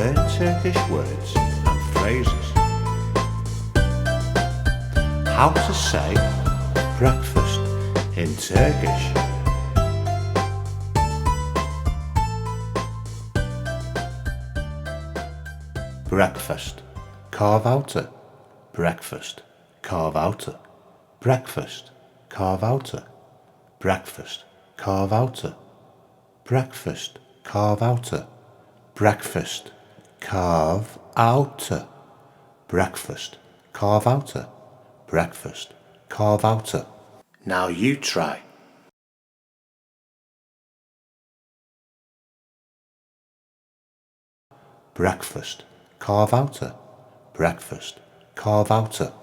learn Turkish words and phrases. How to say breakfast in Turkish. Breakfast, kahvaltı. Breakfast, kahvaltı. Breakfast, kahvaltı. Breakfast, kahvaltı. Breakfast, kahvaltı. Breakfast, kahvaltı. Breakfast, kahvaltı. Breakfast, kahvaltı. Now you try. Breakfast, kahvaltı. Breakfast, kahvaltı.